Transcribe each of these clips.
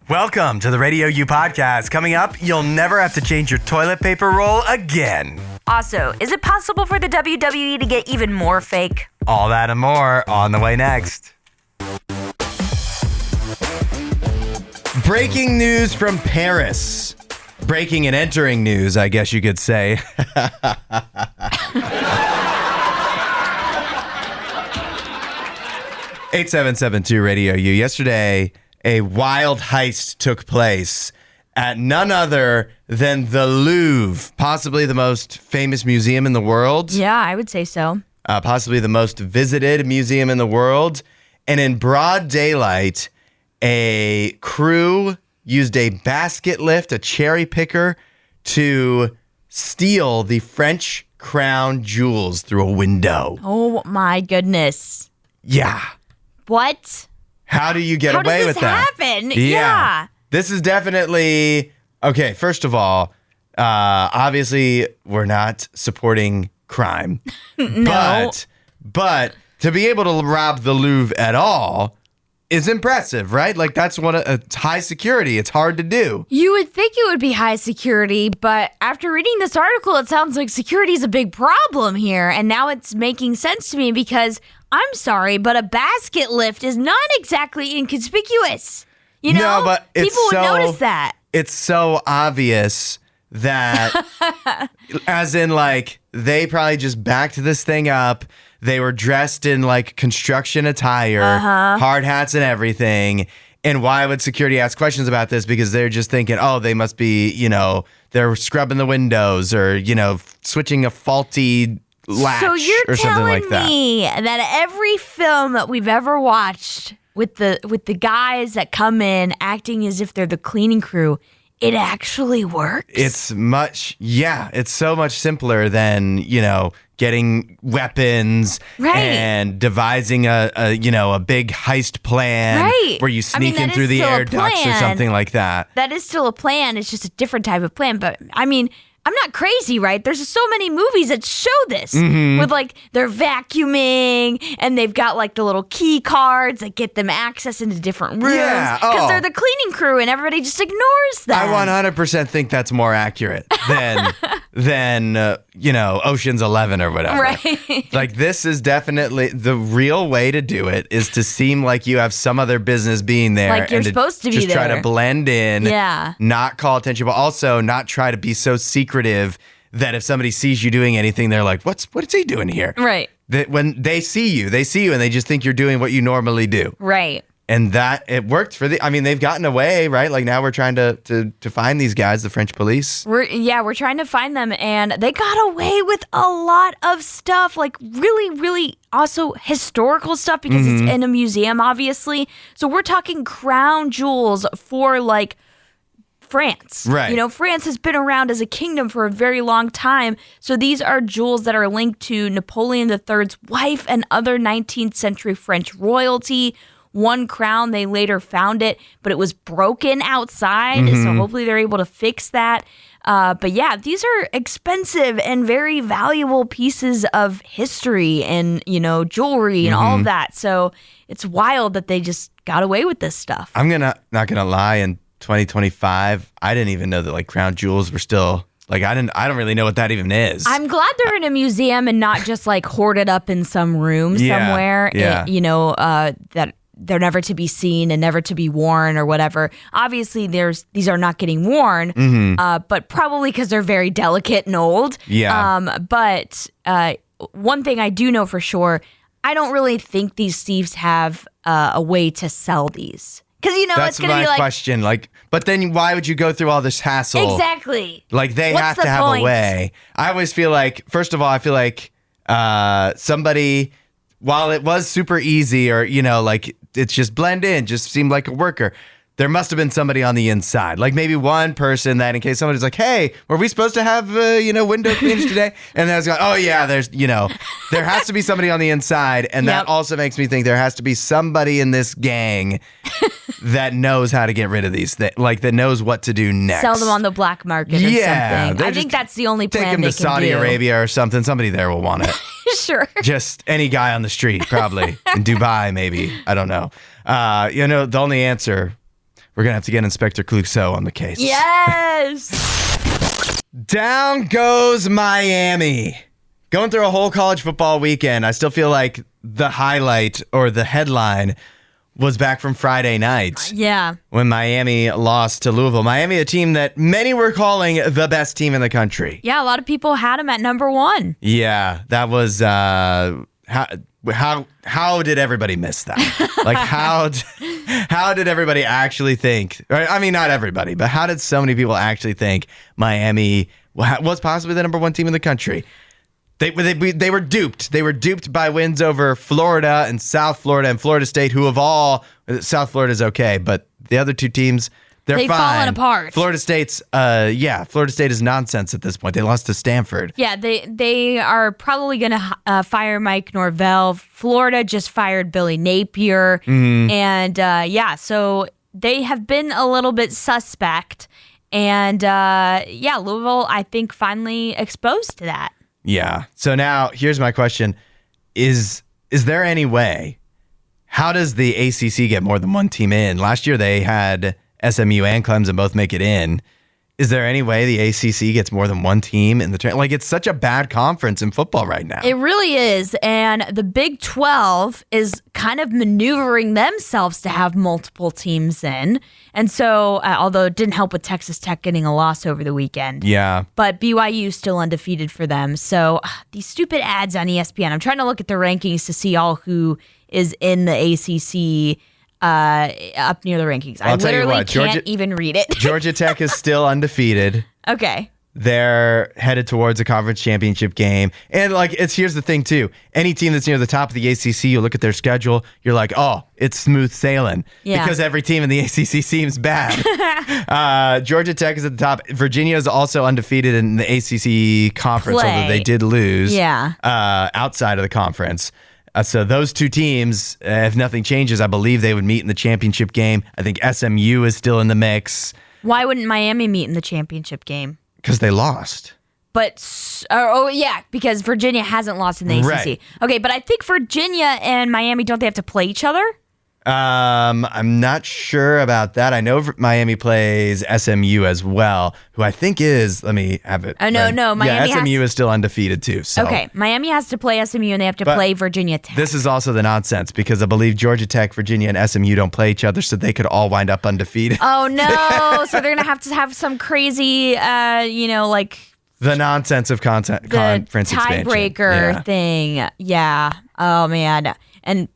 Welcome to the RadioU Podcast. Coming up, you'll never have to change your toilet paper roll again. Also, is it possible for the WWE to get even more fake? All that and more on the way next. Breaking news from Paris. Breaking and entering news, I guess you could say. 8772 RadioU. Yesterday, a wild heist took place at none other than the Louvre, possibly the most famous museum in the world. Yeah, I would say so. Possibly the most visited museum in the world. And in broad daylight, a crew used a basket lift, a cherry picker, to steal the French crown jewels through a window. Oh my goodness. Yeah. What? How do you get away with that? How does this happen? Yeah. This is definitely, okay, first of all, obviously we're not supporting crime. No. But to be able to rob the Louvre at all is impressive, right? Like that's it's high security. It's hard to do. You would think it would be high security, but after reading this article, it sounds like security is a big problem here. And now it's making sense to me because I'm sorry, but a basket lift is not exactly inconspicuous. You know, no, but people would notice that. It's so obvious that, as in like, they probably just backed this thing up. They were dressed in like construction attire, hard hats and everything. And why would security ask questions about this? Because they're just thinking, oh, they must be, they're scrubbing the windows or, switching a faulty latch so you're or something like that. telling me that every film that we've ever watched with the guys that come in acting as if they're the cleaning crew, it actually works? It's so much simpler than, getting weapons and devising a big heist plan where you sneak in through the air ducts or something like that. That is still a plan. It's just a different type of plan. But I mean, I'm not crazy, right? There's so many movies that show this with like they're vacuuming and they've got like the little key cards that get them access into different rooms because they're the cleaning crew and everybody just ignores them. I 100% think that's more accurate than Ocean's 11 or whatever. Right. Like this is definitely the real way to do it is to seem like you have some other business being there. Like you're supposed to be just there. Try to blend in. Yeah. Not call attention, but also not try to be so secretive that if somebody sees you doing anything, they're like, what is he doing here? Right. That when they see you and they just think you're doing what you normally do. Right. And that it worked they've gotten away, right? Like now we're trying to find these guys, the French police. We're trying to find them and they got away with a lot of stuff, like really, really also historical stuff because it's in a museum, obviously. So we're talking crown jewels for like France. Right. France has been around as a kingdom for a very long time. So these are jewels that are linked to Napoleon III's wife and other 19th century French royalty. One crown, they later found it, but it was broken outside. So hopefully they're able to fix that. But yeah, these are expensive and very valuable pieces of history and, jewelry and all of that. So it's wild that they just got away with this stuff. I'm not gonna lie. In 2025, I didn't even know that like crown jewels were still like I don't really know what that even is. I'm glad they're in a museum and not just like hoarded up in some room somewhere. Yeah. That they're never to be seen and never to be worn or whatever. Obviously, these are not getting worn, but probably because they're very delicate and old. Yeah. But one thing I do know for sure, I don't really think these thieves have a way to sell these. Because, that's it's going to be like... question. Like, but then why would you go through all this hassle? Exactly. Like, they What's have the to have point? a way. I always feel like, first of all, somebody, while it was super easy or, like, it's just blend in, just seemed like a worker. There must have been somebody on the inside, like maybe one person that in case somebody's like, hey, were we supposed to have, window cleaners today? And then I was like, oh yeah, there's, there has to be somebody on the inside. And that also makes me think there has to be somebody in this gang that knows how to get rid of these things, like that knows what to do next. Sell them on the black market or something. I think that's the only plan they can do. Take them to Saudi Arabia or something. Somebody there will want it. Sure. Just any guy on the street, probably. In Dubai, maybe. I don't know. The only answer we're going to have to get Inspector Clouseau on the case. Yes! Down goes Miami. Going through a whole college football weekend, I still feel like the highlight or the headline was back from Friday night. Yeah. When Miami lost to Louisville. Miami, a team that many were calling the best team in the country. Yeah, a lot of people had them at number 1. Yeah, that was how did everybody miss that? Like how did everybody actually think? I mean, not everybody, but how did so many people actually think Miami was possibly the number 1 team in the country? They were duped. They were duped by wins over Florida and South Florida and Florida State, who of all, South Florida's okay, but the other 2 teams, they've fine. Fallen apart. Florida State is nonsense at this point. They lost to Stanford. Yeah, they are probably going to fire Mike Norvell. Florida just fired Billy Napier. And so they have been a little bit suspect. And Louisville, I think, finally exposed to that. Yeah. So now here's my question. Is there any way, how does the ACC get more than 1 team in? Last year they had SMU and Clemson both make it in. Is there any way the ACC gets more than 1 team in the tournament? Like, it's such a bad conference in football right now. It really is. And the Big 12 is kind of maneuvering themselves to have multiple teams in. And so, although it didn't help with Texas Tech getting a loss over the weekend. Yeah. But BYU is still undefeated for them. So these stupid ads on ESPN, I'm trying to look at the rankings to see all who is in the ACC up near the rankings. I literally can't even read it. Georgia Tech is still undefeated. Okay. They're headed towards a conference championship game. And here's the thing too. Any team that's near the top of the ACC, you look at their schedule, you're like, oh, it's smooth sailing. Yeah. Because every team in the ACC seems bad. Georgia Tech is at the top. Virginia is also undefeated in the ACC conference, although they did lose outside of the conference. So those 2 teams, if nothing changes, I believe they would meet in the championship game. I think SMU is still in the mix. Why wouldn't Miami meet in the championship game? Because they lost. But, because Virginia hasn't lost in the ACC. Right. Okay, but I think Virginia and Miami, don't they have to play each other? I'm not sure about that. I know Miami plays SMU as well, who I think is, let me have it. No, Miami SMU is still undefeated too. So. Okay, Miami has to play SMU and they have to play Virginia Tech. This is also the nonsense because I believe Georgia Tech, Virginia, and SMU don't play each other, so they could all wind up undefeated. Oh no, so they're going to have some crazy, the nonsense of conference expansion. Tiebreaker thing. Yeah. Oh man. And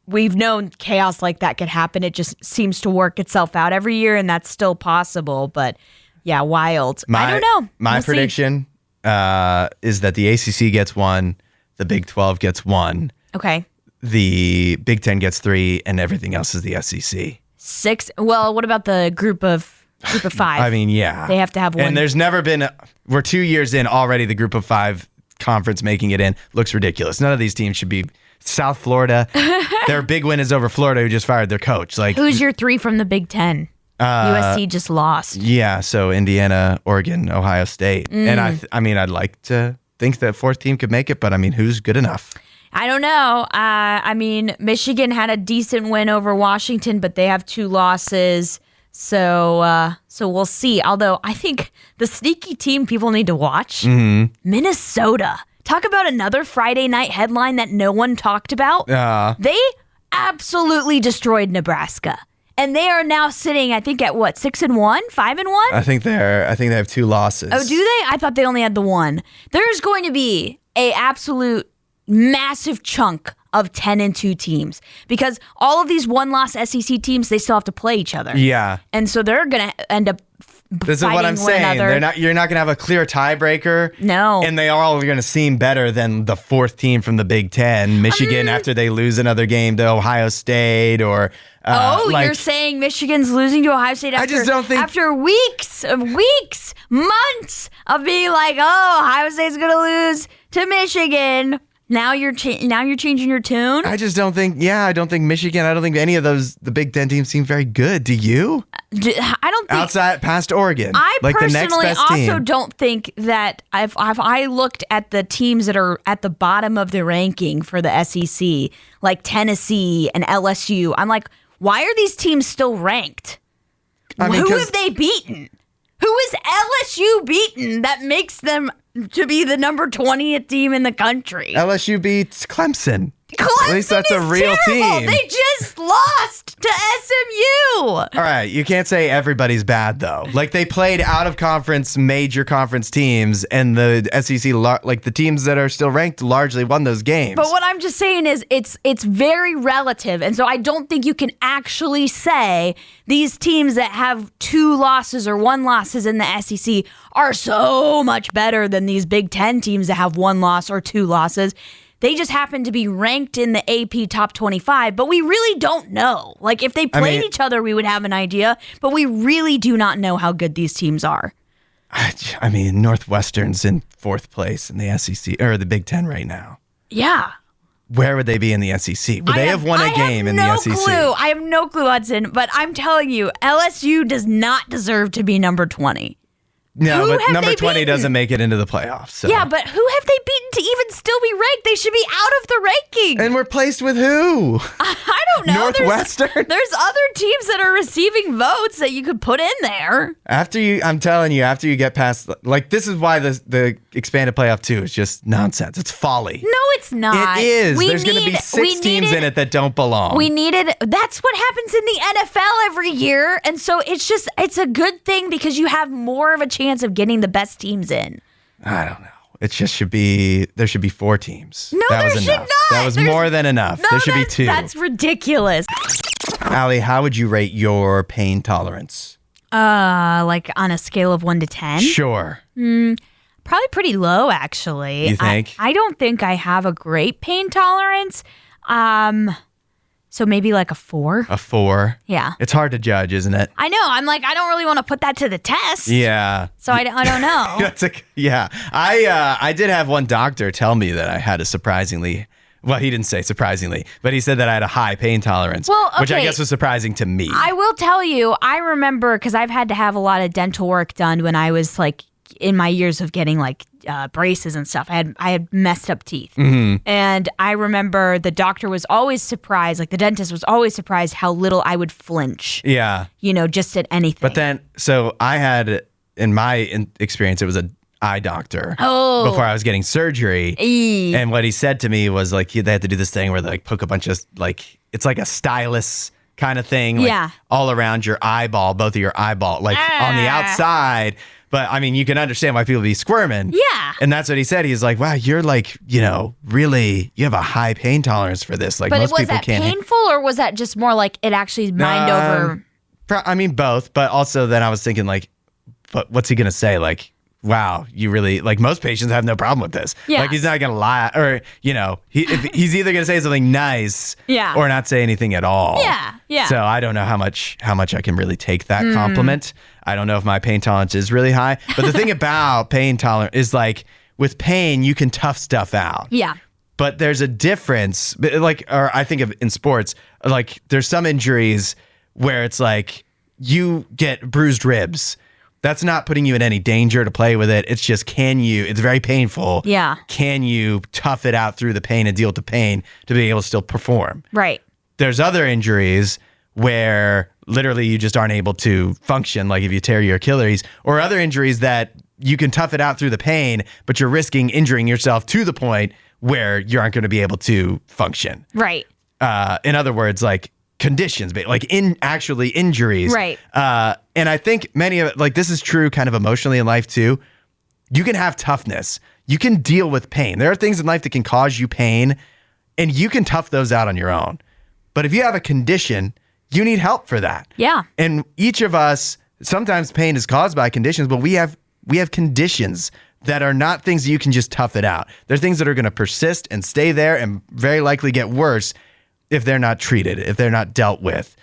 we've known chaos like that could happen. It just seems to work itself out every year, and that's still possible. But yeah, wild. I don't know. My prediction is that the ACC gets 1, the Big 12 gets 1. Okay. The Big 10 gets 3, and everything else is the SEC. 6. Well, what about the group of 5? I mean, yeah. They have to have 1. And there's never been, we're 2 years in already, the group of 5 conference making it in looks ridiculous. None of these teams should be. South Florida, their big win is over Florida, who just fired their coach. Who's your 3 from the Big 10? USC just lost. Yeah, so Indiana, Oregon, Ohio State. And I'd like to think that 4th team could make it, but who's good enough? I don't know. Michigan had a decent win over Washington, but they have 2 losses. So we'll see. Although I think the sneaky team people need to watch, Minnesota. Talk about another Friday night headline that no one talked about. They absolutely destroyed Nebraska. And they are now sitting, I think, at what, 6-1, 5-1? I think they have 2 losses. Oh, do they? I thought they only had the 1. There's going to be a absolute massive chunk of 10-2 teams because all of these 1-loss SEC teams, they still have to play each other. Yeah. And so they're going to end up This is what I'm saying. You're not going to have a clear tiebreaker. No. And they are all going to seem better than the 4th team from the Big 10, Michigan, after they lose another game to Ohio State or... you're saying Michigan's losing to Ohio State after, I just don't think... after weeks, months of being like, Ohio State's going to lose to Michigan. Now you're changing your tune? I just don't think, I don't think Michigan, I don't think any of the Big 10 teams seem very good. Do you? I don't think. Outside, past Oregon. I personally the next best team. also don't think that if I looked at the teams that are at the bottom of the ranking for the SEC, like Tennessee and LSU, I'm like, why are these teams still ranked? Who have they beaten? Who is LSU beaten that makes them to be the number 20th team in the country? LSU beats Clemson. Clemson At least that's a real terrible. team. They just lost to SMU. All right, you can't say everybody's bad though. Like they played out of conference, major conference teams, and the SEC, like the teams that are still ranked, largely won those games. But what I'm just saying is, it's very relative, and so I don't think you can actually say these teams that have 2 losses or 1 losses in the SEC are so much better than these Big Ten teams that have 1 loss or 2 losses. They just happen to be ranked in the AP top 25, but we really don't know. Like, if they played each other, we would have an idea, but we really do not know how good these teams are. I mean, Northwestern's in 4th place in the SEC, or the Big Ten right now. Yeah. Where would they be in the SEC? Would they have won a game in the SEC? I have no clue, Hudson, but I'm telling you, LSU does not deserve to be number 20. No, but number 20 doesn't make it into the playoffs. So. Yeah, but who have they beaten to even still be ranked? They should be out of the ranking. And we're placed with who? I don't know. Northwestern? There's other teams that are receiving votes that you could put in there. I'm telling you, after you get past, like, this is why the expanded playoff 2 is just nonsense. It's folly. No, it's not. It is. There's going to be 6 teams in it that don't belong. That's what happens in the NFL every year. And so it's a good thing because you have more of a chance of getting the best teams in. I don't know. It just there should be 4 teams. No, that there was should enough. not. That was more than enough. No, there should be 2. That's ridiculous. Allie, how would you rate your pain tolerance? Like on a scale of 1 to 10? Sure. Probably pretty low, actually. You think? I don't think I have a great pain tolerance. So maybe like a 4. A 4? Yeah. It's hard to judge, isn't it? I know. I'm like, I don't really want to put that to the test. Yeah. So I don't know. Yeah. I did have one doctor tell me that I had a surprisingly, well, he didn't say surprisingly, but he said that I had a high pain tolerance, which I guess was surprising to me. I will tell you, I remember, because I've had to have a lot of dental work done when I was like in my years of getting like braces and stuff. I had messed up teeth. Mm-hmm. And I remember the doctor was always surprised, like the dentist was always surprised how little I would flinch. Yeah. Just at anything. But then, so I had, in my experience, it was an eye doctor before I was getting surgery. And what he said to me was like, they had to do this thing where they like poke a bunch of like, it's like a stylus kind of thing. Like, all around your eyeball, both of your eyeball, like on the outside. But I mean, you can understand why people be squirming. Yeah. And that's what he said. He's like, wow, you're like, really, you have a high pain tolerance for this. Like, most people can't. But was that painful or was that just more like it actually mind over? I mean, both. But also then I was thinking like, but what's he going to say? Like, wow, you really, like most patients have no problem with this. Yeah. Like he's not going to lie or, he's either going to say something nice or not say anything at all. Yeah. Yeah. So I don't know how much I can really take that compliment. I don't know if my pain tolerance is really high. But the thing about pain tolerance is like with pain, you can tough stuff out. Yeah. But there's a difference, or I think of in sports, like there's some injuries where it's like you get bruised ribs. That's not putting you in any danger to play with it. It's just, it's very painful. Yeah. Can you tough it out through the pain and deal with the pain to be able to still perform? Right. There's other injuries where literally you just aren't able to function, like if you tear your Achilles, or other injuries that you can tough it out through the pain, but you're risking injuring yourself to the point where you aren't going to be able to function. Right. In other words, like conditions, like actually injuries. Right. And I think many of it, like this is true kind of emotionally in life too. You can have toughness. You can deal with pain. There are things in life that can cause you pain and you can tough those out on your own. But if you have a condition, you need help for that. Yeah. And each of us, sometimes pain is caused by conditions, but we have conditions that are not things that you can just tough it out. They're things that are going to persist and stay there and very likely get worse if they're not treated, if they're not dealt with.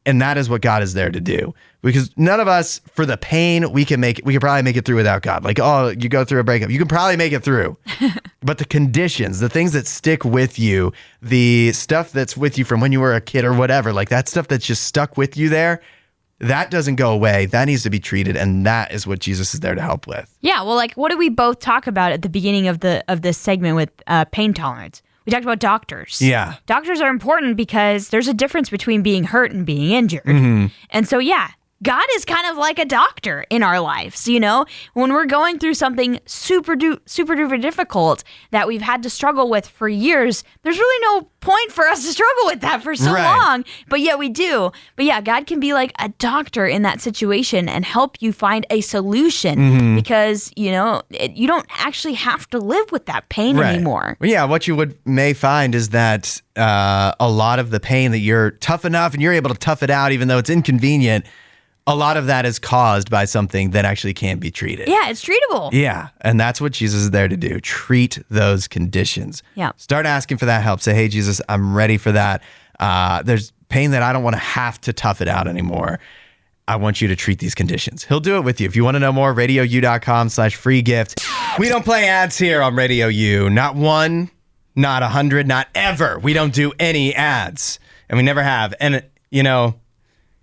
And that is what God is there to do. Because none of us, for the pain, we can probably make it through without God. Like, oh, you go through a breakup, you can probably make it through. But the conditions, the things that stick with you, the stuff that's with you from when you were a kid or whatever, like that stuff that's just stuck with you there, that doesn't go away. That needs to be treated. And that is what Jesus is there to help with. Yeah. Well, like, what did we both talk about at the beginning of this segment with pain tolerance? We talked about doctors. Yeah. Doctors are important because there's a difference between being hurt and being injured. Mm-hmm. And so, yeah, God is kind of like a doctor in our lives, you know? When we're going through something super duper difficult that we've had to struggle with for years, there's really no point for us to struggle with that for so long, but yet we do. But yeah, God can be like a doctor in that situation and help you find a solution because, you know, you don't actually have to live with that pain anymore. Well, yeah, what you may find is that a lot of the pain that you're tough enough and you're able to tough it out even though it's inconvenient, a lot of that is caused by something that actually can't be treated. Yeah, it's treatable. Yeah, and that's what Jesus is there to do. Treat those conditions. Yeah. Start asking for that help. Say, hey, Jesus, I'm ready for that. There's pain that I don't want to have to tough it out anymore. I want you to treat these conditions. He'll do it with you. If you want to know more, RadioU.com/free gift. We don't play ads here on Radio U. Not one, not 100, not ever. We don't do any ads, and we never have. And, you know,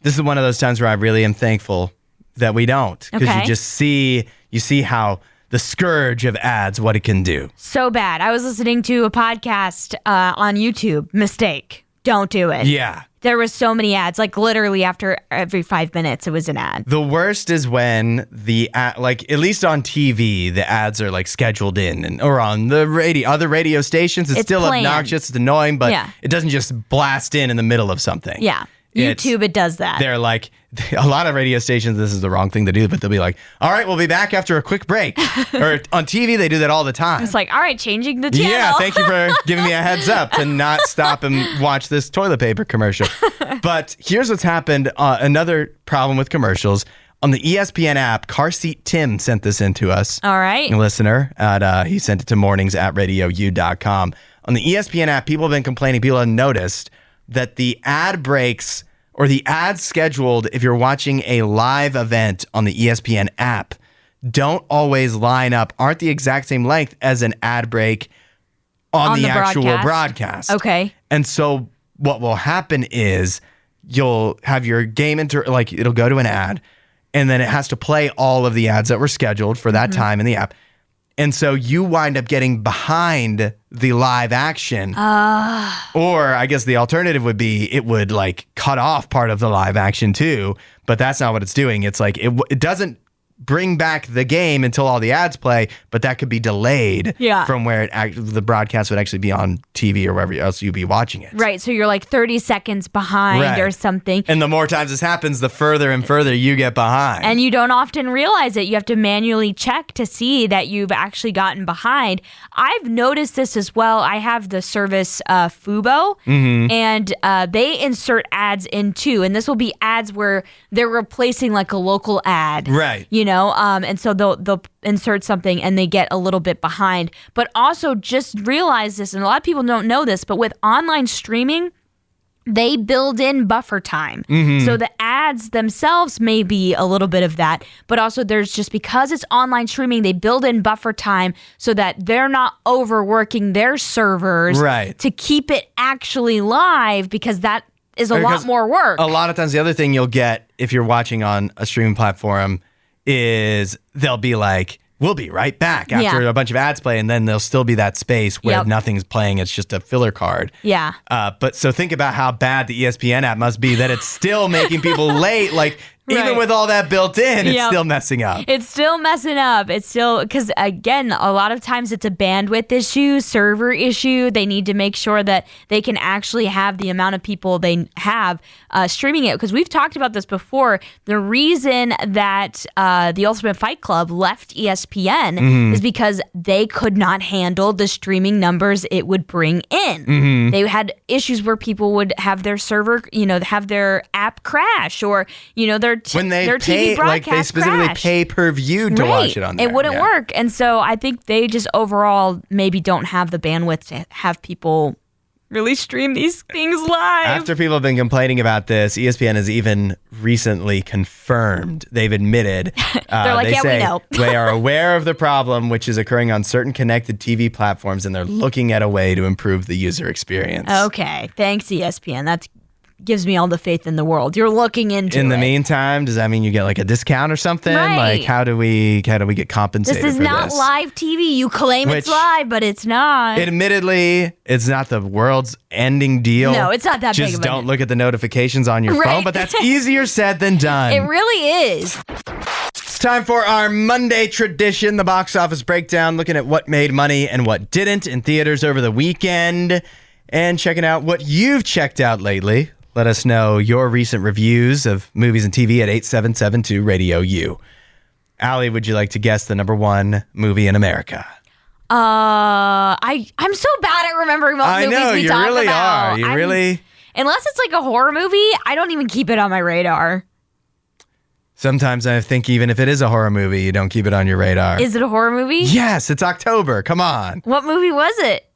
this is one of those times where I really am thankful that we don't, because you just see how the scourge of ads, what it can do. So bad. I was listening to a podcast on YouTube. Mistake. Don't do it. Yeah. There was so many ads, like literally after every 5 minutes, it was an ad. The worst is when like at least on TV, the ads are like scheduled in, or on the other radio stations. It's still planned. Obnoxious, it's annoying, but it doesn't just blast in the middle of something. Yeah. YouTube, it does that. They're like, a lot of radio stations, this is the wrong thing to do, but they'll be like, all right, we'll be back after a quick break. Or on TV, they do that all the time. It's like, all right, changing the channel. Yeah, thank you for giving me a heads up to not stop and watch this toilet paper commercial. But here's what's happened. Another problem with commercials. On the ESPN app, Car Seat Tim sent this in to us. All right. A listener. He sent it to mornings@radiou.com. On the ESPN app, people have been complaining. People have noticed that the ad breaks or the ads scheduled if you're watching a live event on the ESPN app don't always line up, aren't the exact same length as an ad break on the actual broadcast. Okay. And so what will happen is you'll have your game it'll go to an ad, and then it has to play all of the ads that were scheduled for that time in the app. And so you wind up getting behind the live action. Or I guess the alternative would be it would like cut off part of the live action too. But that's not what it's doing. It's like it doesn't bring back the game until all the ads play, but that could be delayed from where the broadcast would actually be on TV or wherever else you'd be watching it. Right, so you're like 30 seconds behind or something. And the more times this happens, the further and further you get behind. And you don't often realize it. You have to manually check to see that you've actually gotten behind. I've noticed this as well. I have the service Fubo, and they insert ads in too. And this will be ads where they're replacing like a local ad. Right. You know, and so they'll insert something and they get a little bit behind. But also just realize this, and a lot of people don't know this, but with online streaming, they build in buffer time. So the ads themselves may be a little bit of that, but also there's just because it's online streaming, they build in buffer time so that they're not overworking their servers to keep it actually live, because that is a lot more work. A lot of times the other thing you'll get if you're watching on a streaming platform is they'll be like, we'll be right back after a bunch of ads play, and then there'll still be that space where nothing's playing. It's just a filler card. Yeah. But so think about how bad the ESPN app must be that it's still making people late. Like, even with all that built in, it's still messing up. It's still messing up. It's still, because again, a lot of times it's a bandwidth issue, server issue. They need to make sure that they can actually have the amount of people they have streaming it. Because we've talked about this before. The reason that the Ultimate Fight Club left ESPN is because they could not handle the streaming numbers it would bring in. They had issues where people would have their server, have their app crash, or, when they their pay, TV broadcast like they specifically crash. pay per view to watch it on there. It wouldn't work. And so I think they just overall maybe don't have the bandwidth to have people really stream these things live. After people have been complaining about this, ESPN has even recently confirmed. They've admitted. They're like, we know. They are aware of the problem, which is occurring on certain connected TV platforms, and they're looking at a way to improve the user experience. Okay. Thanks, ESPN. That's gives me all the faith in the world. You're looking into it. In the meantime, does that mean you get like a discount or something? Right. Like how do we get compensated This is for not this? live TV. You claim it's Which- live, but it's not. Admittedly, it's not the world's ending deal. No, it's not that big Just of a don't look at the notifications on your Right. phone, but that's easier said than done. It really is. It's time for our Monday tradition, the box office breakdown, looking at what made money and what didn't in theaters over the weekend, and checking out what you've checked out lately. Let us know your recent reviews of movies and TV at 8772 Radio U. Allie, would you like to guess the number one movie in America? I'm so bad at remembering what I movies know, we you talk really about. are. You really... Unless it's like a horror movie, I don't even keep it on my radar. Sometimes I think even if it is a horror movie, you don't keep it on your radar. Is it a horror movie? Yes, it's October. Come on. What movie was it?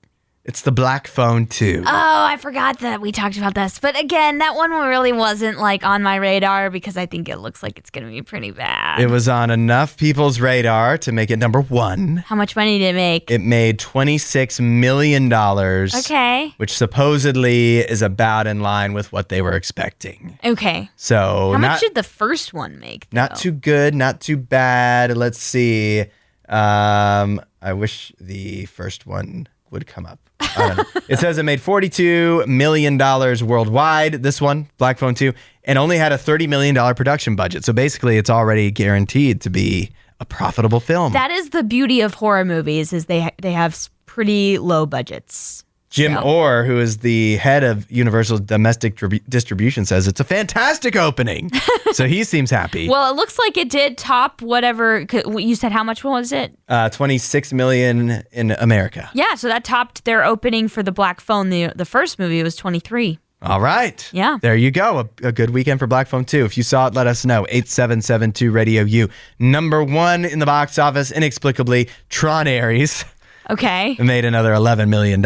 It's The Black Phone 2. Oh, I forgot that we talked about this. But again, that one really wasn't like on my radar because I think it looks like it's going to be pretty bad. It was on enough people's radar to make it number one. How much money did it make? It made $26 million. Okay. Which supposedly is about in line with what they were expecting. Okay. So How much did the first one make? Though? Not too good, not too bad. Let's see. I wish the first one would come up. I don't know. It says it made $42 million worldwide, this one, Black Phone 2, and only had a $30 million production budget. So basically, it's already guaranteed to be a profitable film. That is the beauty of horror movies is they have pretty low budgets. Jim Orr, who is the head of Universal Domestic Distribution, says it's a fantastic opening. So he seems happy. Well, it looks like it did top whatever. You said how much was it? $26 million in America. Yeah, so that topped their opening for the Black Phone. The first movie was 23. All right. Yeah. There you go. A good weekend for Black Phone 2. If you saw it, let us know. 8772 Radio U. Number one in the box office, inexplicably, Tron Ares. Okay. It made another $11 million.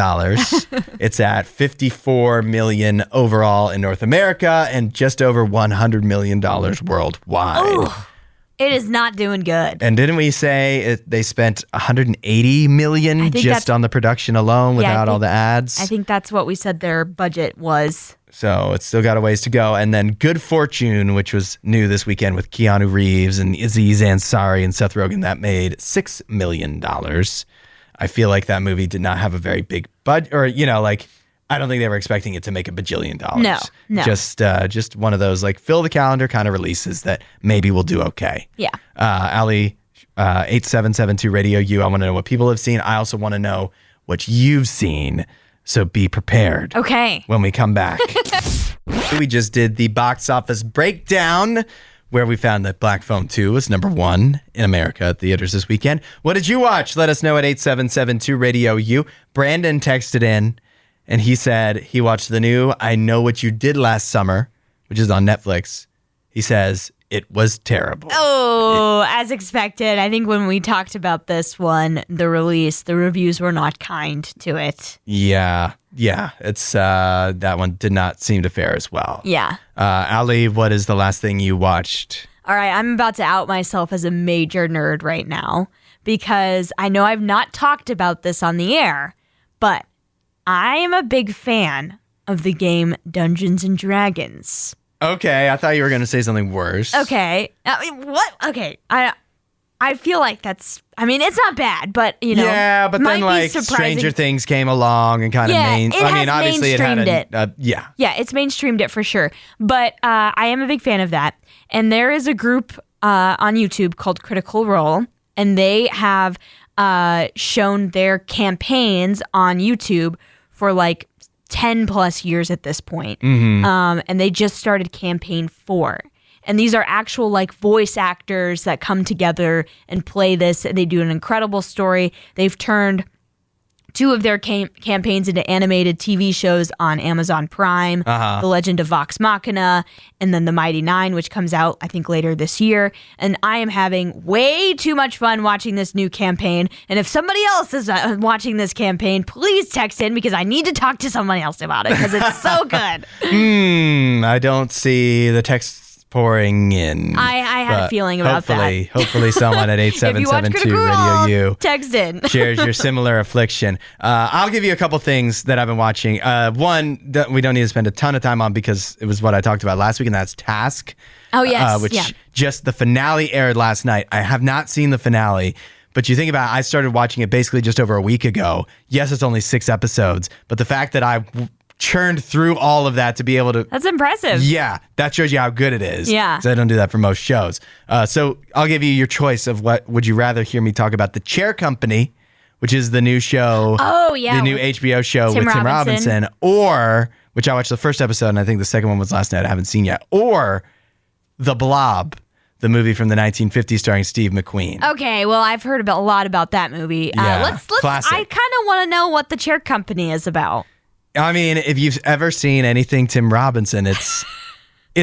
It's at $54 million overall in North America and just over $100 million worldwide. Oh, it is not doing good. And didn't we say they spent $180 million just on the production alone without all the ads? I think that's what we said their budget was. So it's still got a ways to go. And then Good Fortune, which was new this weekend with Keanu Reeves and Aziz Ansari and Seth Rogen, that made $6 million. I feel like that movie did not have a very big budget, or, I don't think they were expecting it to make $1 bajillion. No. Just one of those, fill the calendar kind of releases that maybe will do okay. Yeah. Allie, 8772 Radio U, I want to know what people have seen. I also want to know what you've seen. So be prepared. Okay. When we come back. We just did the box office breakdown, where we found that Black Phone 2 was number one in America at theaters this weekend. What did you watch? Let us know at 8772 Radio U. Brandon texted in, and he said he watched the new I Know What You Did Last Summer, which is on Netflix. He says it was terrible. Oh, as expected. I think when we talked about this one, the reviews were not kind to it. Yeah. It's that one did not seem to fare as well. Yeah. Allie, what is the last thing you watched? All right, I'm about to out myself as a major nerd right now because I know I've not talked about this on the air, but I am a big fan of the game Dungeons and Dragons. Okay, I thought you were going to say something worse. Okay. What? Okay. I feel like it's not bad, but, Yeah, but then, Stranger Things came along and kind of obviously it had it. Yeah, it's mainstreamed it for sure. But I am a big fan of that. And there is a group on YouTube called Critical Role, and they have shown their campaigns on YouTube for 10 plus years at this point. Mm-hmm. And they just started campaign 4. And these are actual voice actors that come together and play this. And they do an incredible story. They've turned 2 of their campaigns into animated TV shows on Amazon Prime, The Legend of Vox Machina, and then The Mighty Nine, which comes out, I think, later this year. And I am having way too much fun watching this new campaign. And if somebody else is watching this campaign, please text in because I need to talk to somebody else about it because it's so good. I don't see the text pouring in. I had a feeling about that. Hopefully someone at If you watch 8772 Critical Radio Role, U text in. shares your similar affliction. I'll give you a couple things that I've been watching. One that we don't need to spend a ton of time on because it was what I talked about last week, and that's Task. Oh, yes. Which just the finale aired last night. I have not seen the finale, but you think about it, I started watching it basically just over a week ago. Yes, it's only 6 episodes, but the fact that I churned through all of that to be able to... That's impressive. Yeah, that shows you how good it is. Yeah. 'Cause I don't do that for most shows. So I'll give you your choice of what would you rather hear me talk about. The Chair Company, which is the new show. Oh, yeah. The new HBO show Tim with Tim Robinson. Robinson. Or, which I watched the first episode and I think the second one was last night. I haven't seen yet. Or The Blob, the movie from the 1950s starring Steve McQueen. Okay, well, I've heard a lot about that movie. Yeah, Let's. classic. I kind of want to know what the Chair Company is about. I mean, if you've ever seen anything Tim Robinson, it's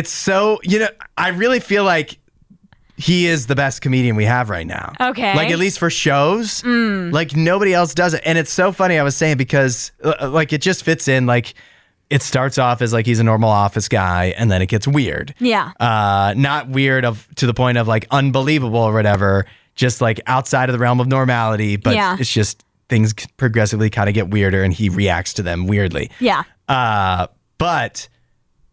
so, I really feel like he is the best comedian we have right now. Okay. Like, at least for shows, like nobody else does it. And it's so funny, I was saying, because like it just fits in. Like, it starts off as like he's a normal office guy, and then it gets weird. Yeah. Not weird to the point of like unbelievable or whatever, just like outside of the realm of normality, but it's just things progressively kind of get weirder and he reacts to them weirdly. Yeah. But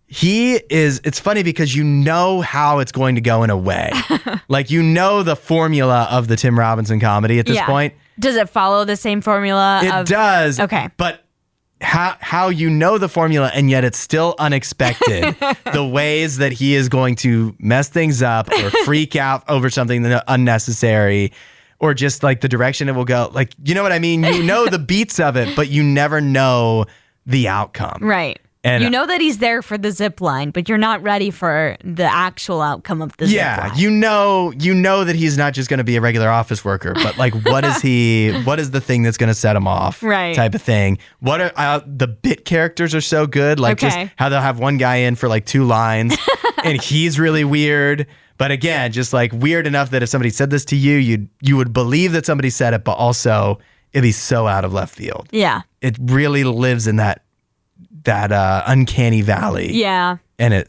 it's funny because you know how it's going to go in a way. Like, the formula of the Tim Robinson comedy at this point. Does it follow the same formula? It does. Okay. But how the formula and yet it's still unexpected. The ways that he is going to mess things up or freak out over something unnecessary, or just like the direction it will go. Like, you know what I mean? You know the beats of it, but you never know the outcome. Right. And you know that he's there for the zip line, but you're not ready for the actual outcome of the zip line. Yeah, you know that he's not just going to be a regular office worker, but like, what is the thing that's going to set him off? Right. Type of thing. What are the bit characters are so good. Like, just how they'll have one guy in for like 2 lines and he's really weird. But again, just like weird enough that if somebody said this to you, you would believe that somebody said it, but also it'd be so out of left field. Yeah. It really lives in that uncanny valley. Yeah.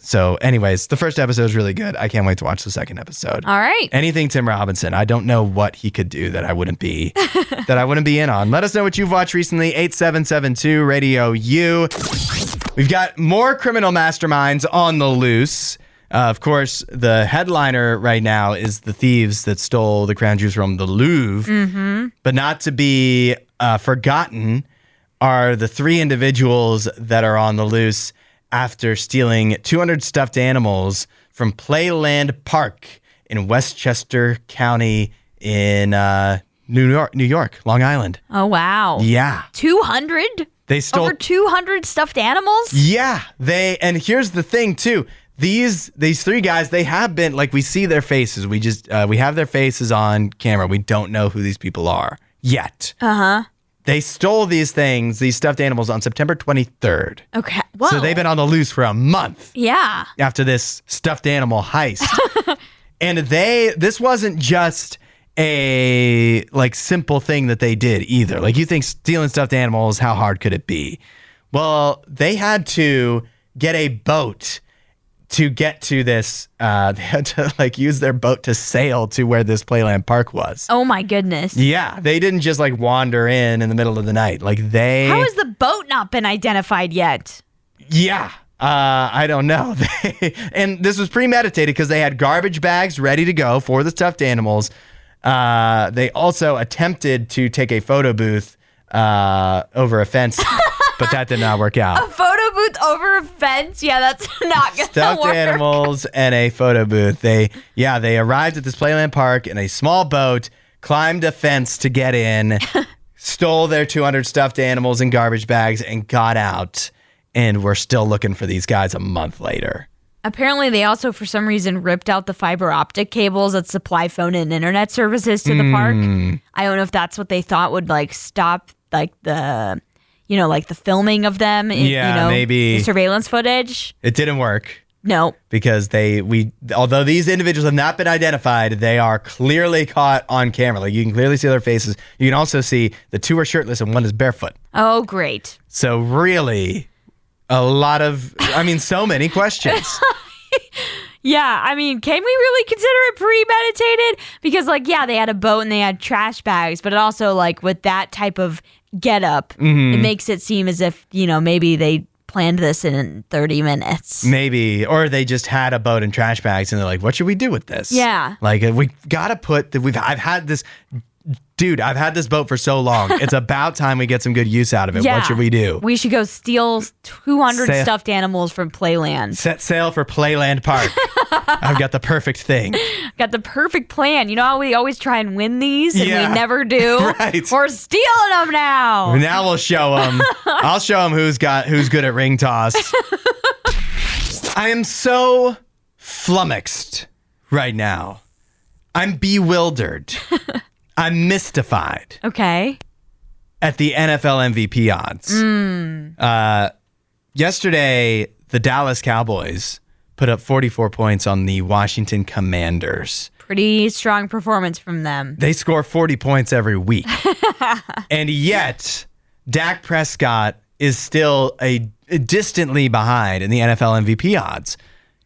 So anyways, the first episode is really good. I can't wait to watch the second episode. All right. Anything Tim Robinson. I don't know what he could do that I wouldn't be in on. Let us know what you've watched recently. 8772 Radio U. We've got more criminal masterminds on the loose. Of course, the headliner right now is the thieves that stole the crown jewels from the Louvre. Mm-hmm. But not to be forgotten are the 3 individuals that are on the loose after stealing 200 stuffed animals from Playland Park in Westchester County in New York, Long Island. Oh, wow. Yeah. 200? They stole over 200 stuffed animals? Yeah. And here's the thing too. These 3 guys, they have been, like, we see their faces. We just we have their faces on camera. We don't know who these people are yet. Uh-huh. They stole these stuffed animals on September 23rd. Okay. Whoa. So they've been on the loose for a month. Yeah. After this stuffed animal heist. And this wasn't just a like simple thing that they did either. Like, you think stealing stuffed animals, how hard could it be? Well, they had to get a boat to get to this. They had to like use their boat to sail to where this Playland Park was. Oh my goodness. Yeah, they didn't just like wander in the middle of the night. Like, How has the boat not been identified yet? Yeah. I don't know. And this was premeditated because they had garbage bags ready to go for the stuffed animals. They also attempted to take a photo booth over a fence, but that did not work out. A photo booth over a fence? Yeah, that's not going to work. Stuffed animals and a photo booth. They arrived at this Playland Park in a small boat, climbed a fence to get in, stole their 200 stuffed animals and garbage bags, and got out. And we're still looking for these guys a month later. Apparently, they also, for some reason, ripped out the fiber optic cables that supply phone and internet services to the park. I don't know if that's what they thought would like stop like the filming of them. Maybe the surveillance footage. It didn't work. No, because although these individuals have not been identified, they are clearly caught on camera. Like, you can clearly see their faces. You can also see the 2 are shirtless and 1 is barefoot. Oh, great. So really, so many questions. Yeah, I mean, can we really consider it premeditated? Because, like, yeah, they had a boat and they had trash bags, but it also, like, with that type of getup, it makes it seem as if, maybe they planned this in 30 minutes. Maybe, or they just had a boat and trash bags and they're like, what should we do with this? Yeah. Like, we gotta I've had this boat for so long. It's about time we get some good use out of it. Yeah. What should we do? We should go steal 200 stuffed animals from Playland. Set sail for Playland Park. I've got the perfect thing. Got the perfect plan. You know how we always try and win these and Yeah. we never do? Right. We're stealing them now. Now we'll show them. I'll show them who's good at ring toss. I am so flummoxed right now. I'm bewildered. I'm mystified Okay. at the NFL MVP odds. Yesterday, the Dallas Cowboys put up 44 points on the Washington Commanders. Pretty strong performance from them. They score 40 points every week. And yet, Dak Prescott is still distantly behind in the NFL MVP odds.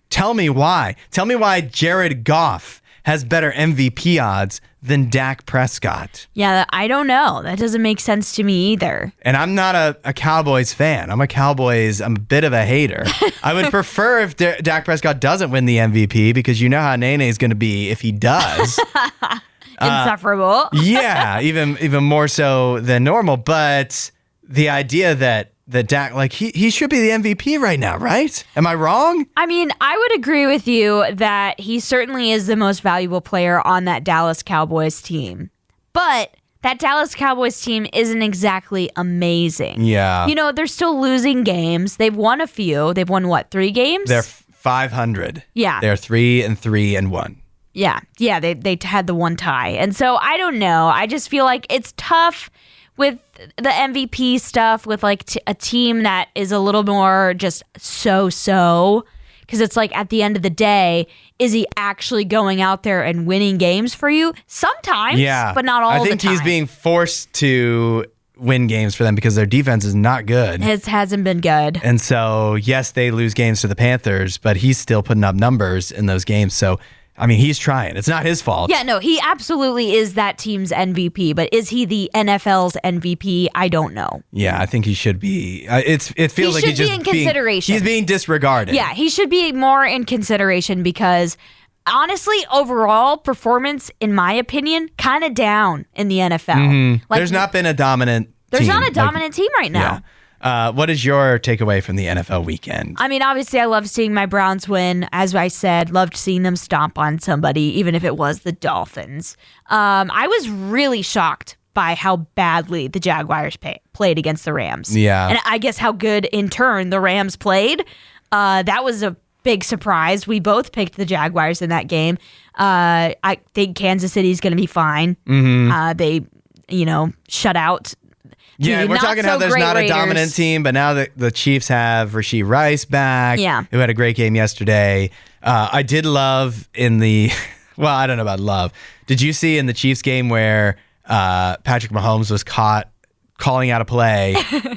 Tell me why. Tell me why Jared Goff has better MVP odds than Dak Prescott. Yeah, I don't know. That doesn't make sense to me either. And I'm not a Cowboys fan. I'm a bit of a hater. I would prefer if Dak Prescott doesn't win the MVP because you know how Nene is going to be if he does. Insufferable. Yeah, even more so than normal. But the idea that Dak, like, he should be the MVP right now, right? Am I wrong? I mean, I would agree with you that he certainly is the most valuable player on that Dallas Cowboys team. But that Dallas Cowboys team isn't exactly amazing. Yeah. They're still losing games. They've won a few. They've won, what, 3 games? They're 500. Yeah. They're 3-3-1. Yeah. Yeah, they had the one tie. And so I don't know. I just feel like it's tough with the MVP stuff with like a team that is a little more just so, because it's like at the end of the day, is he actually going out there and winning games for you? Sometimes, but not all the time. I think he's being forced to win games for them because their defense is not good. It hasn't been good. And so, yes, they lose games to the Panthers, but he's still putting up numbers in those games. So, I mean, he's trying. It's not his fault. Yeah, no, he absolutely is that team's MVP, but is he the NFL's MVP? I don't know. Yeah, I think he should be. It feels like he's just in consideration. He's being disregarded. Yeah, he should be more in consideration because honestly, overall performance, in my opinion, kind of down in the NFL. Mm-hmm. Like, there's not been a dominant There's team. not a dominant team right now. Yeah. What is your takeaway from the NFL weekend? I mean, obviously, I love seeing my Browns win. As I said, loved seeing them stomp on somebody, even if it was the Dolphins. I was really shocked by how badly the Jaguars played against the Rams. Yeah. And I guess how good, in turn, the Rams played. That was a big surprise. We both picked the Jaguars in that game. I think Kansas City's going to be fine. Mm-hmm. They, shut out. Yeah, we're talking how there's not Raiders. A dominant team, but now that the Chiefs have Rashee Rice back, who had a great game yesterday. I did love well, I don't know about love. Did you see in the Chiefs game where Patrick Mahomes was caught calling out a play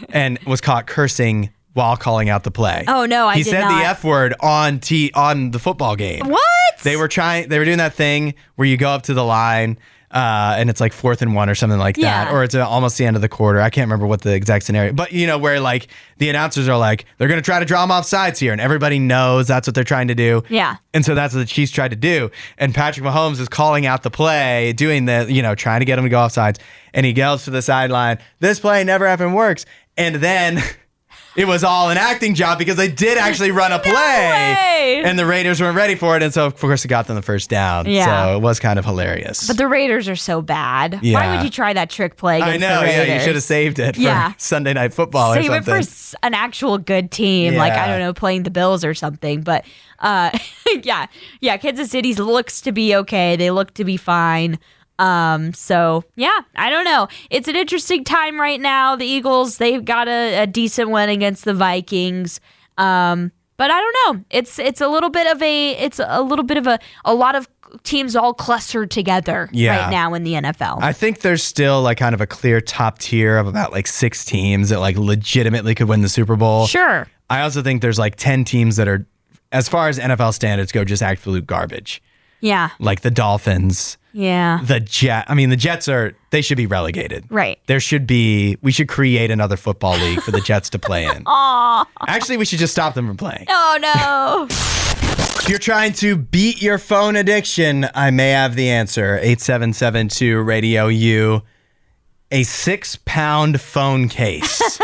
and was caught cursing while calling out the play? Oh, no, I did not. He said the F word on the football game. What? They were doing that thing where you go up to the line and it's like 4th and 1 or something like that, or it's almost the end of the quarter. I can't remember what the exact scenario, but where like the announcers are like, they're going to try to draw them off sides here, and everybody knows that's what they're trying to do. Yeah. And so that's what the Chiefs tried to do. And Patrick Mahomes is calling out the play, doing the, trying to get him to go off sides. And he yells to the sideline, "This play never effing works." And then it was all an acting job because they did actually run a play. way. And the Raiders weren't ready for it. And so, of course, it got them the first down. Yeah. So it was kind of hilarious. But the Raiders are so bad. Yeah. Why would you try that trick play against I know, the Raiders? yeah. You should have saved it for Sunday Night Football Save or it something. for an actual good team, like, I don't know, playing the Bills or something. But, yeah, Kansas City looks to be okay. They look to be fine. So yeah, I don't know. It's an interesting time right now. The Eagles, they've got a decent win against the Vikings. But I don't know. It's a little bit of a lot of teams all clustered together right now in the NFL. I think there's still like kind of a clear top tier of about like 6 teams that like legitimately could win the Super Bowl. Sure. I also think there's like 10 teams that are as far as NFL standards go, just absolute garbage. Yeah. Like the Dolphins. Yeah. The Jets they should be relegated. Right. We should create another football league for the Jets to play in. Aw. Actually, we should just stop them from playing. Oh, no. If you're trying to beat your phone addiction, I may have the answer. 8772 Radio U. A 6-pound phone case.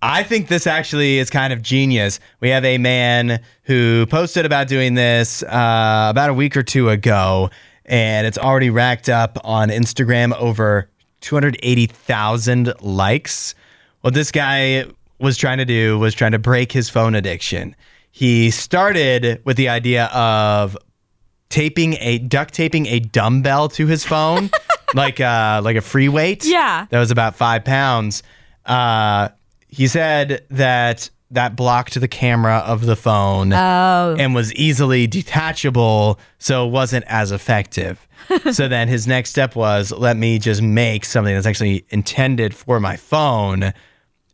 I think this actually is kind of genius. We have a man who posted about doing this about a week or two ago, and it's already racked up on Instagram over 280,000 likes. What this guy was trying to do was trying to break his phone addiction. He started with the idea of duct taping a dumbbell to his phone, like a free weight. Yeah. That was about 5 pounds. He said that blocked the camera of the phone and was easily detachable, so it wasn't as effective. So then his next step was, let me just make something that's actually intended for my phone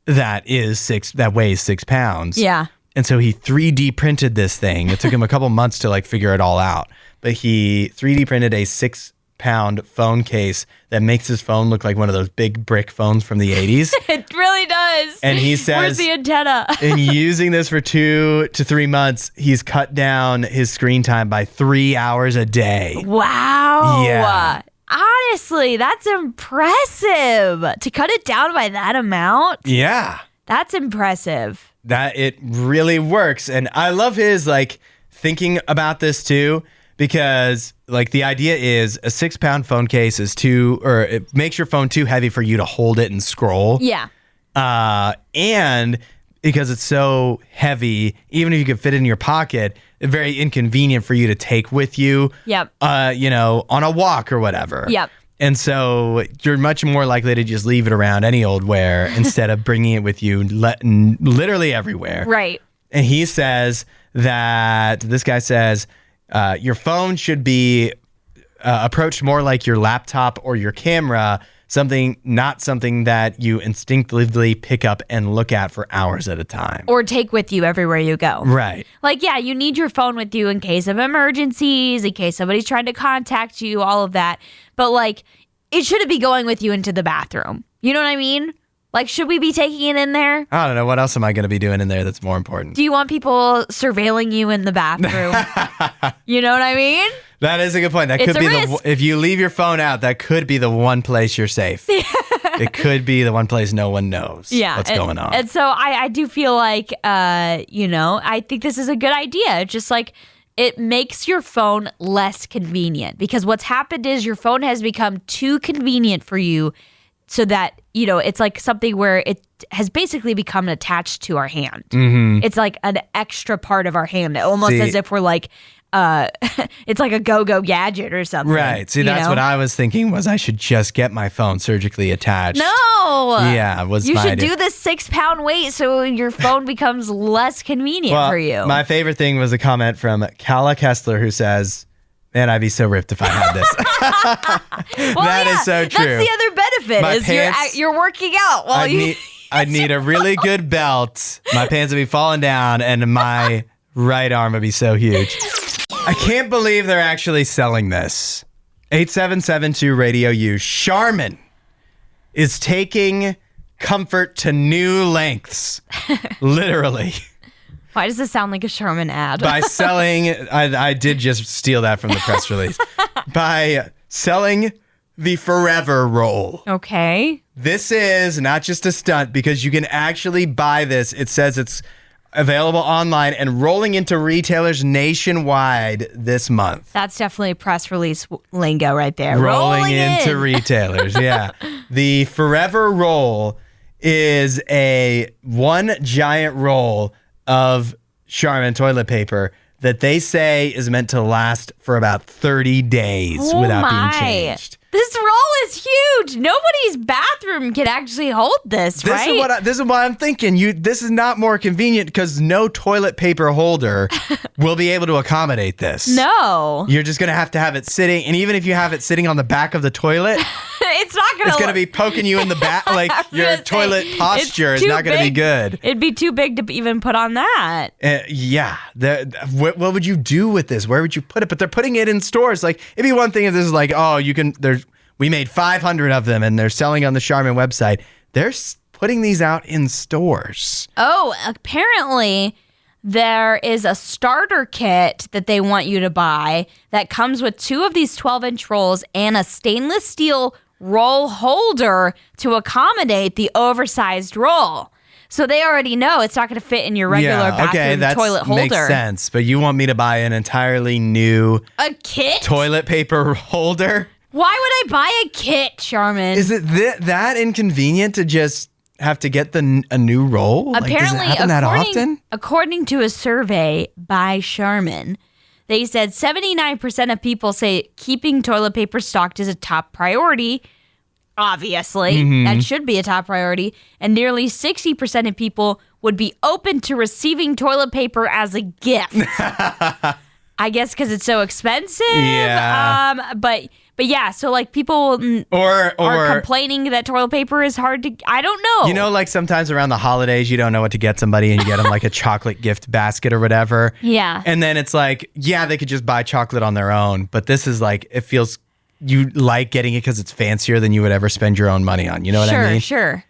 that weighs 6 pounds. Yeah. And so he 3D printed this thing. It took him a couple months to figure it all out. But he 3D printed a 6-pound phone case that makes his phone look like one of those big brick phones from the 80s. It really does. And he says, where's the antenna? in using this for 2 to 3 months, he's cut down his screen time by 3 hours a day. Wow. Yeah. Honestly, that's impressive. To cut it down by that amount? Yeah. That's impressive. That it really works. And I love his thinking about this too, because the idea is a 6-pound phone case is it makes your phone too heavy for you to hold it and scroll. Yeah. And because it's so heavy, even if you could fit it in your pocket, it's very inconvenient for you to take with you. Yep. On a walk or whatever. Yep. And so you're much more likely to just leave it around any old where instead of bringing it with you literally everywhere. Right. And this guy says, your phone should be approached more like your laptop or your camera, not something that you instinctively pick up and look at for hours at a time. Or take with you everywhere you go. Right. You need your phone with you in case of emergencies, in case somebody's trying to contact you, all of that. But it shouldn't be going with you into the bathroom. You know what I mean? Should we be taking it in there? I don't know. What else am I going to be doing in there that's more important? Do you want people surveilling you in the bathroom? You know what I mean? That is a good point. That It's could be a risk. if you leave your phone out, that could be the one place you're safe. It could be the one place no one knows what's going on. And so I do feel I think this is a good idea. Just it makes your phone less convenient, because what's happened is your phone has become too convenient for you, so that, it's something where it has basically become attached to our hand. Mm-hmm. It's an extra part of our hand, almost as if we're it's like a go-go gadget or something. Right. See, that's what I was thinking, was I should just get my phone surgically attached. No. Yeah, you should do this 6-pound weight so your phone becomes less convenient for you. My favorite thing was a comment from Kala Kessler, who says, man, I'd be so ripped if I had this. That is so true. That's the other benefit, you're working out while I'd need a really good belt. My pants would be falling down, and my right arm would be so huge. I can't believe they're actually selling this. 8772 Radio U. Charmin is taking comfort to new lengths. Literally. Why does this sound like a Charmin ad? By selling, I did just steal that from the press release. By selling the Forever Roll. Okay. This is not just a stunt, because you can actually buy this. It says it's available online and rolling into retailers nationwide this month. That's definitely press release lingo right there. Rolling into retailers, yeah. The Forever Roll is a one giant roll of Charmin toilet paper that they say is meant to last for about 30 days without being changed. This roll is huge. Nobody's bathroom can actually hold this, right? This is what I'm thinking. This is not more convenient, because no toilet paper holder will be able to accommodate this. No. You're just going to have it sitting. And even if you have it sitting on the back of the toilet, it's not gonna. It's going to be poking you in the back. Like your toilet posture is not going to be good. It'd be too big to even put on that. Yeah. What would you do with this? Where would you put it? But they're putting it in stores. Like, it'd be one thing if this is like, oh, we made 500 of them and they're selling on the Charmin website. They're putting these out in stores. Oh, apparently there is a starter kit that they want you to buy that comes with 2 of these 12-inch rolls and a stainless steel roll holder to accommodate the oversized roll. So they already know it's not going to fit in your regular bathroom toilet holder. Makes sense. But you want me to buy an entirely new kit toilet paper holder? Why would I buy a kit, Charmin? Is it that inconvenient to just have to get a new roll? Apparently, does it happen that often? According to a survey by Charmin, they said 79% of people say keeping toilet paper stocked is a top priority. Obviously, that should be a top priority. And nearly 60% of people would be open to receiving toilet paper as a gift. I guess because it's so expensive. Yeah. But yeah, so like people are complaining that toilet paper is hard to. I don't know. You know, like sometimes around the holidays, you don't know what to get somebody, and you get them like a chocolate gift basket or whatever. Yeah. And then it's like, yeah, they could just buy chocolate on their own, but this is like, it feels you like getting it because it's fancier than you would ever spend your own money on. You know what I mean? Sure.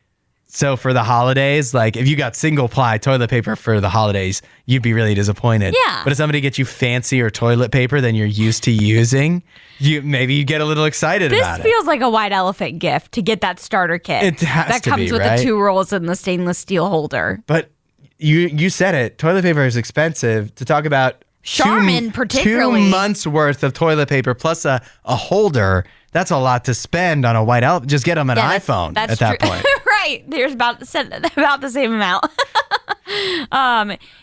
So for the holidays, like if you got single ply toilet paper for the holidays, you'd be really disappointed. Yeah. But if somebody gets you fancier toilet paper than you're used to using, maybe you get a little excited about it. This feels like a white elephant gift to get that starter kit. It has that to comes be, with right? the 2 rolls and the stainless steel holder. But you said it. Toilet paper is expensive. To talk about Charmin particularly 2 months worth of toilet paper plus a holder. That's a lot to spend on a white elephant. Just get them an iPhone at that point. Right. There's about the same amount.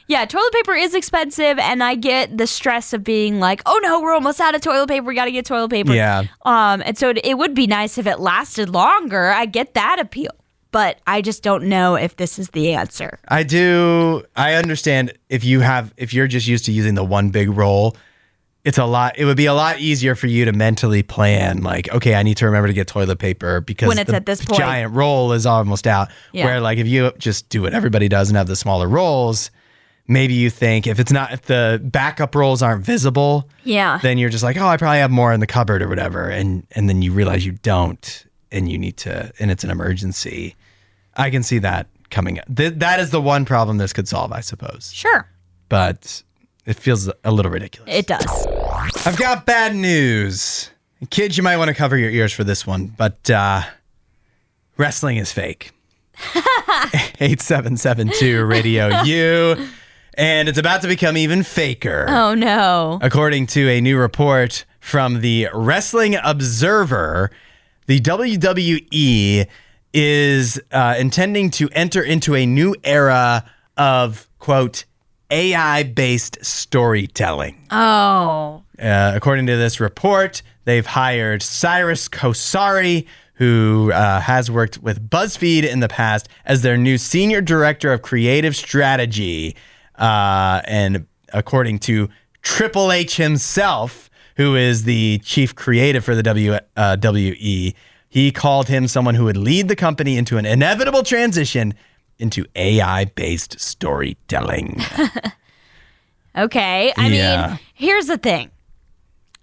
Yeah, toilet paper is expensive, and I get the stress of being like, oh no, we're almost out of toilet paper. We got to get toilet paper. Yeah. And so it would be nice if it lasted longer. I get that appeal. But I just don't know if this is the answer. I do. I understand if you're just used to using the one big roll, it would be a lot easier for you to mentally plan, like, okay, I need to remember to get toilet paper because when it's at this point, giant roll is almost out. Yeah. Where like if you just do what everybody does and have the smaller rolls, maybe you think if the backup rolls aren't visible, then you're just like, oh, I probably have more in the cupboard or whatever. And then you realize you don't, and you need to, and it's an emergency. I can see that coming up. That is the one problem this could solve, I suppose. Sure. But it feels a little ridiculous. It does. I've got bad news. Kids, you might want to cover your ears for this one, but wrestling is fake. 8772 Radio U. And it's about to become even faker. Oh, no. According to a new report from the Wrestling Observer, the WWE is intending to enter into a new era of, quote, AI-based storytelling. Oh. According to this report, they've hired Cyrus Kosari, who has worked with BuzzFeed in the past, as their new senior director of creative strategy. And according to Triple H himself, who is the chief creative for the WWE, he called him someone who would lead the company into an inevitable transition into AI-based storytelling. Okay. I mean, here's the thing.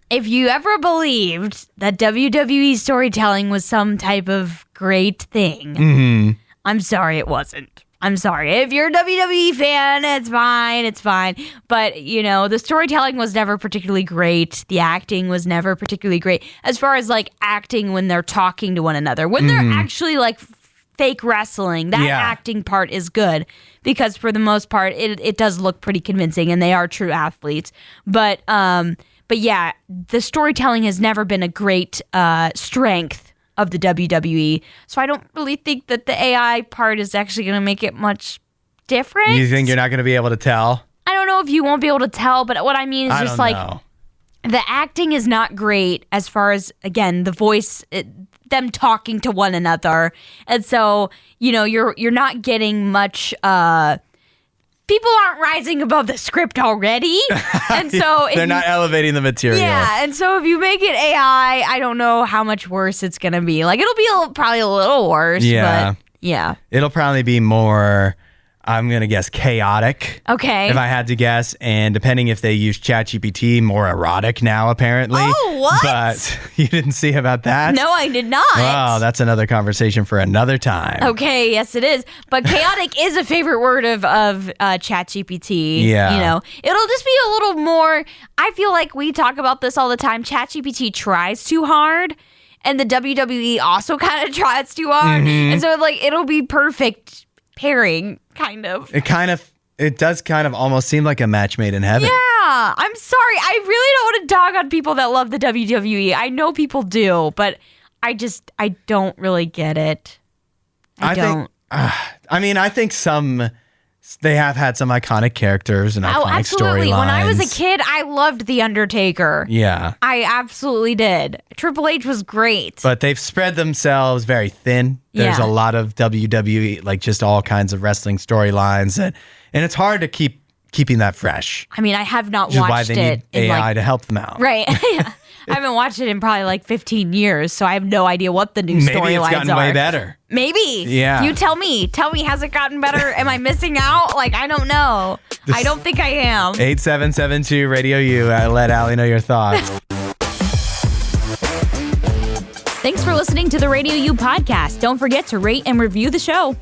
If you ever believed that WWE storytelling was some type of great thing, I'm sorry it wasn't. I'm sorry. If you're a WWE fan, it's fine. It's fine. But, you know, the storytelling was never particularly great. The acting was never particularly great. As far as, like, acting when they're talking to one another. When they're actually, like, fake wrestling, that acting part is good. Because for the most part, it does look pretty convincing. And they are true athletes. But yeah, the storytelling has never been a great strength of the WWE. So I don't really think that the AI part is actually going to make it much different. You think you're not going to be able to tell? I don't know if you won't be able to tell, but what I mean is just like the acting is not great as far as, again, the voice, them talking to one another. And so, you know, you're not getting much people aren't rising above the script already. And so they're not elevating the material. Yeah, and so if you make it AI, I don't know how much worse it's going to be. Like, it'll be probably a little worse, Yeah. but yeah. It'll probably be more, I'm going to guess, chaotic. Okay. If I had to guess. And depending if they use ChatGPT, more erotic now, apparently. Oh, what? But you didn't see about that? No, I did not. Oh, that's another conversation for another time. Okay, yes, it is. But chaotic is a favorite word of ChatGPT. Yeah. You know, it'll just be a little more. I feel like we talk about this all the time. ChatGPT tries too hard, and the WWE also kind of tries too hard. And so, like, it'll be perfect pairing, kind of. It does kind of almost seem like a match made in heaven. Yeah, I'm sorry. I really don't want to dog on people that love the WWE. I know people do, but I don't really get it. I don't. I think they have had some iconic characters and iconic absolutely. storylines. When I was a kid, I loved The Undertaker. Yeah. I absolutely did. Triple H was great. But they've spread themselves very thin. There's Yeah. a lot of WWE, like just all kinds of wrestling storylines, and it's hard to keeping that fresh. I mean, I have not Which is watched why they it need in AI to help them out. Right. Yeah. I haven't watched it in probably like 15 years, so I have no idea what the new storylines are. Maybe it's gotten way better. Maybe. Yeah. You tell me. Tell me, has it gotten better? Am I missing out? Like, I don't know. I don't think I am. 8772 Radio U. Let Allie know your thoughts. Thanks for listening to the RadioU Podcast. Don't forget to rate and review the show.